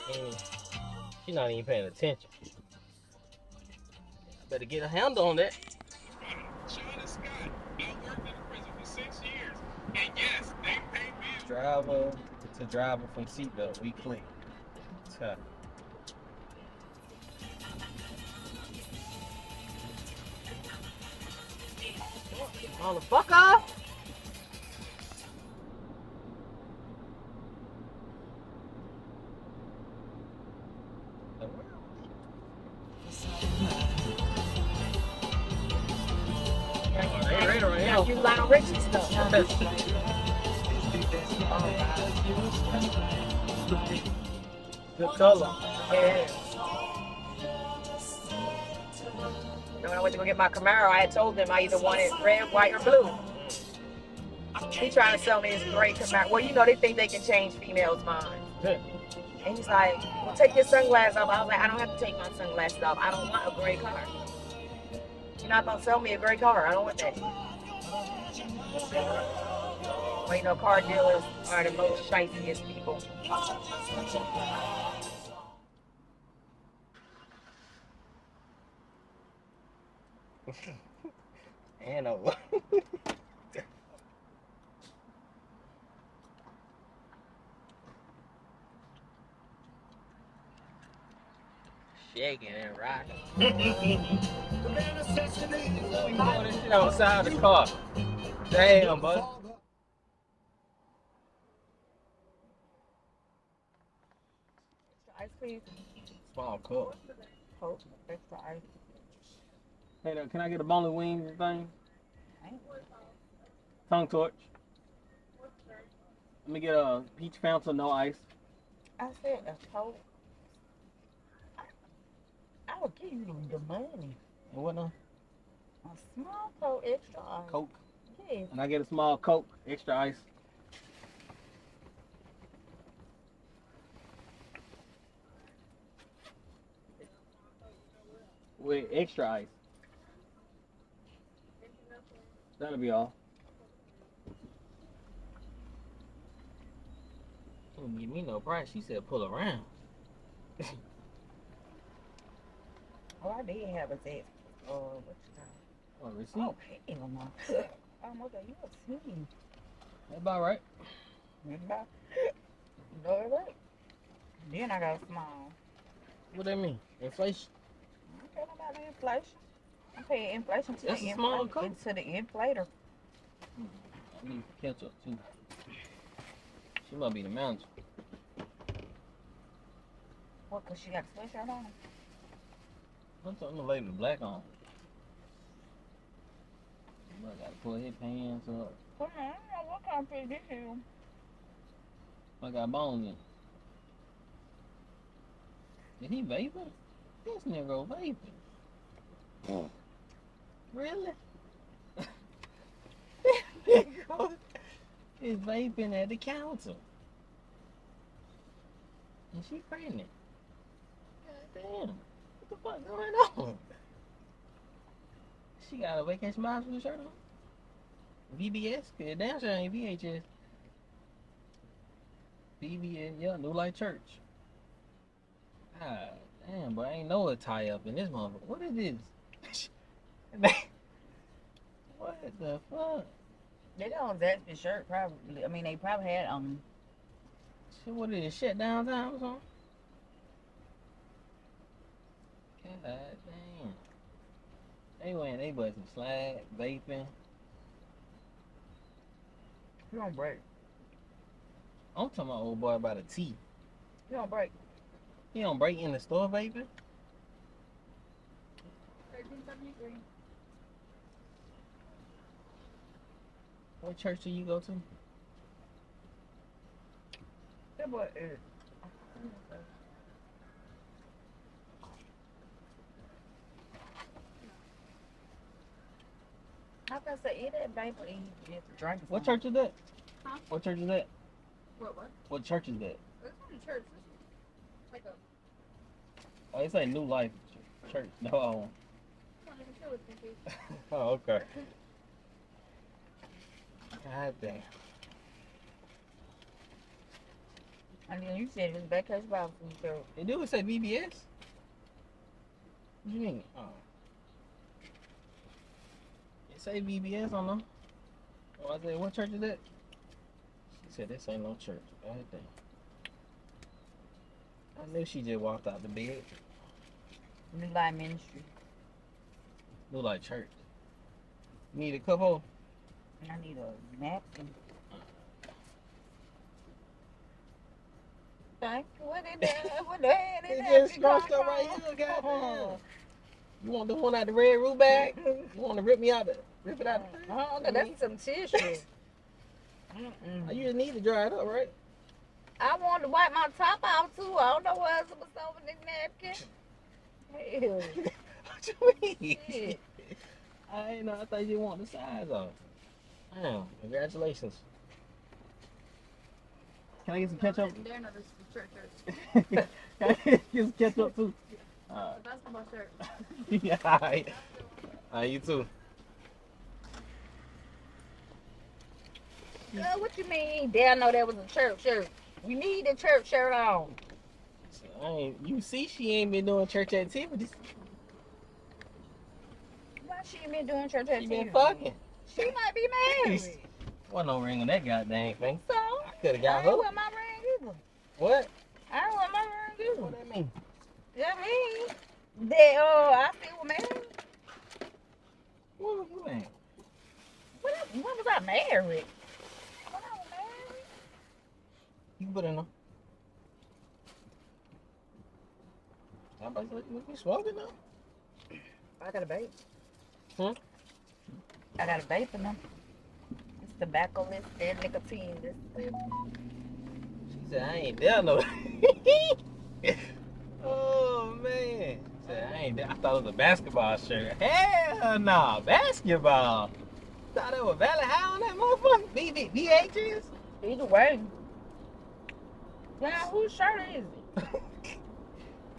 And she not even paying attention. I better get a handle on that. Shauna Scott. I worked in a prison for 6 years. And yes, they pay me. Driver to driver from seatbelt. We clean. Tough. Motherfucker! They ready right now. You Lionel Richie stuff. Good color. Yeah. When I went to go get my Camaro, I had told them I either wanted red, white, or blue. He trying to sell me this gray Camaro. Well, you know, they think they can change females' minds. And he's like, well, take your sunglasses off. I was like, I don't have to take my sunglasses off. I don't want a gray car. You're not going to sell me a gray car. I don't want that. Well, you know, car dealers are the most shiciest people. And over. Shaking and rocking. We doing this shit outside the car. Damn, bud. Ice cream. Small cup. Coke, extra ice. Hey, can I get a boneless wings and thing? Tongue torch. Let me get a peach fountain, no ice. I said a Coke. I would give you the money. And what now? A small Coke, extra ice. Coke. Yeah. And I get a small Coke, extra ice. With extra ice. That'll be all. She didn't give me no price. She said pull around. Oh, I did have a text. What you talking? Oh, receipt. Oh, hell no. Oh, mother, you a sneeze. That's about right. No, it ain't. Then I got a small. What that mean? Inflation? I don't care about the inflation. I'm paying inflation to That's the a small Coke. into the inflator. I need ketchup too. She might be the manager. What, cause she got a sweatshirt on? I'm talking the lady with black on. I gotta pull his pants up. Come on, I don't know what kind of fish this is. I got bones in. Is he vaping? This nigga vaping. Really? This nigga is vaping at the counter. And she pregnant. God damn. What the fuck going on? She got a vacation miles with the shirt on? VBS? Cause damn sure ain't VHS. VBS, yeah, New Life Church. God damn, but I ain't know a tie up in this motherfucker. What is this? What the fuck? They don't that the shirt probably. I mean, they probably had Shit, what is it? Shut down time or something? God damn. They wearing they busting slag, vaping. You don't break. I'm talking about old boy about a T. You don't break. He don't break in the store vaping? 1373. What church do you go to? That boy is. I was gonna say, eat that vapor and you have to drink. What church is that? Huh? What church is that? What? What church is that? It's not a church. It's like a. Oh, it's like New Life Church. No, I won't. It's not even sure what it is. Oh, okay. God damn. And then you said it was back case Bible from the church. They do say VBS. What you mean? Oh. It say VBS on them. Oh, I said, what church is that? She said, this ain't no church. God damn. I knew she just walked out the bed. New Life Ministry. Look like church. Need a cup hole? I need a napkin. Thank you. What is that? What the hell is It that? just scrunched up right here, goddamn. You want the one out the red root bag? You want to rip it out? Oh, that's some tissue. You just need to dry it up, right? I wanted to wipe my top out too. I don't know what else was over the napkin. Hell. What you mean? Shit. I ain't know. I thought you want the size off. Damn, congratulations. Can I get some ketchup? They're not the church. Can I get some ketchup too? The basketball shirt. Yeah, alright. You too. Girl, what you mean? Dad know that was a church shirt. You need a church shirt on. You see, she ain't been doing church activities. Why she ain't been doing church She activities? been fucking. She might be married. Wasn't no ring on that goddamn thing. So, I could have I got ain't her. wear my ring either. What? I ain't wear my ring either. What that mean? That mean that I still was married. What was you mean? When was I married? When I was married? You can put it in there. Somebody you smoking now? I got a vape. Hmm? I got a vape in them. It's tobacco-less and nicotine. She said, I ain't there no. Oh, man. She said, I ain't there. I thought it was a basketball shirt. Hell nah, basketball. Thought it was Valley High on that motherfucker? VHS? Either way. Now, whose shirt is it?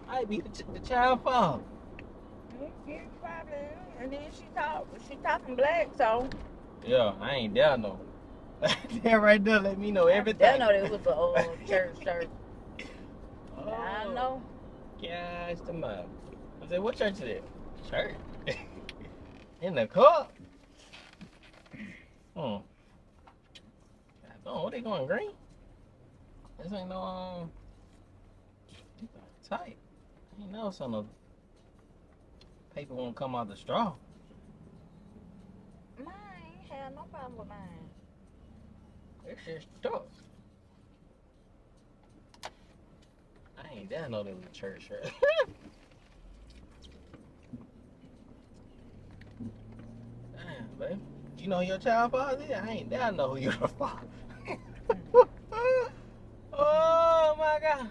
I be the child father. Yeah, probably. And then she talking black, so. Yeah, I ain't there no. That right there let me know everything. I know it was a old church shirt. I know. Gosh, the mouth. I said, what church is it? Church. In the cup. Oh, what they going green? This ain't no tight. Ain't no some of paper won't come out the straw. Mine ain't had no problem with mine. It's just stuck. I ain't down know there was a church shirt. Damn, babe. You know who your child father is? I ain't down know who your father. Oh my God.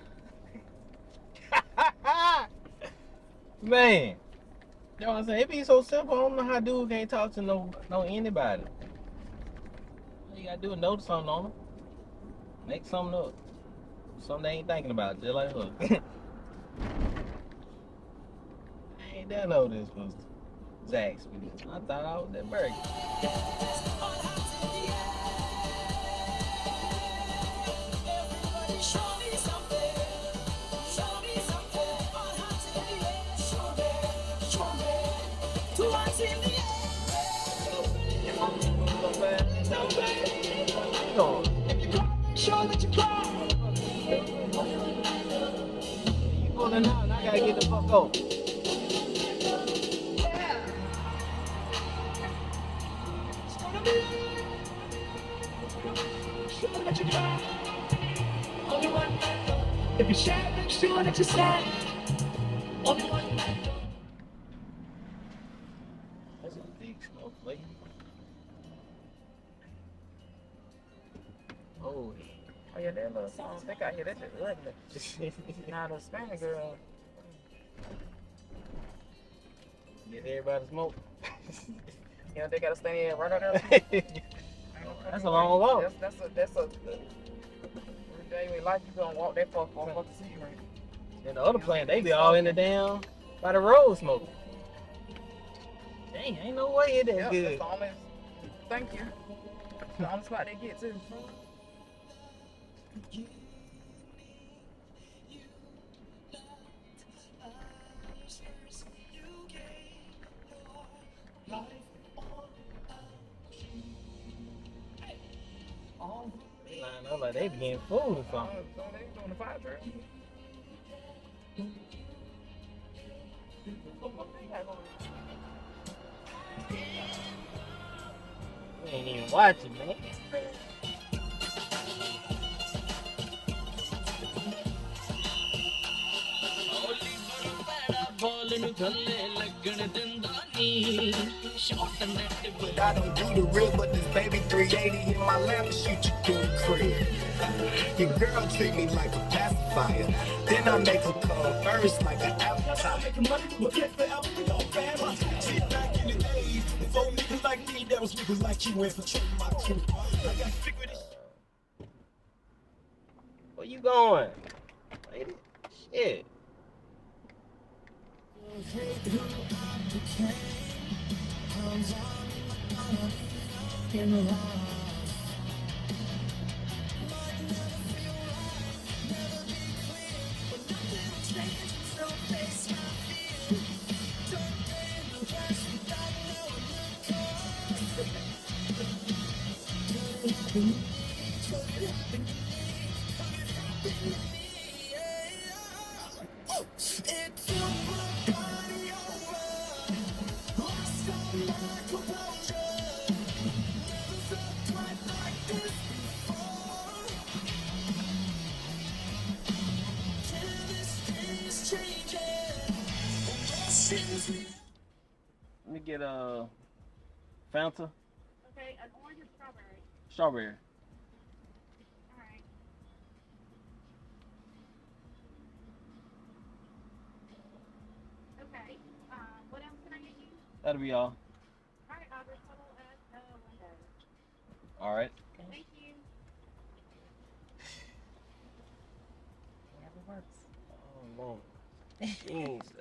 Man. You know what I'm saying? It be so simple. I don't know how dude can't talk to no anybody. All you gotta do is notice something on them. Make something up. Something they ain't thinking about, just like her. I ain't that know this was Zaxby's. I thought I was that burger. Show that you cry. You pulling out and I gotta get the fuck over. Show that you cry. Only one man knows. If you share, make sure that you stand. Only one man knows. That's a big snowflake. Oh, Oh yeah, that little song. They got here. That's just ugly. Now the Spanish girl. get everybody smoke. You know they gotta stay there right out there. That's a long walk. That's a. Day in life you gonna walk that far for a fucking cigarette. And the other plant, they be all in the damn by the road smoking. Dang, ain't no way it that Yep, good. that's the only. Thank you. The only spot they get to. thought they be getting food or Oh, something. so they doing the fire drill? What they got going on? We ain't even watching, man. I don't do the real, but this baby 380 in my lap and shoot you through the crib. Your girl treat me like a pacifier. Then I make her come first like an appetizer. Before niggas like me, that was niggas like you infiltrating my crew. I got figured this. Where you going? Lady? Shit. Let me get a Fanta, Okay, an orange or strawberry? strawberry. All right. Okay. What else can I get you? That'll be all. All right, I'll just settle at window. All right. Thank you. Never works. Oh, Lord. Jeez.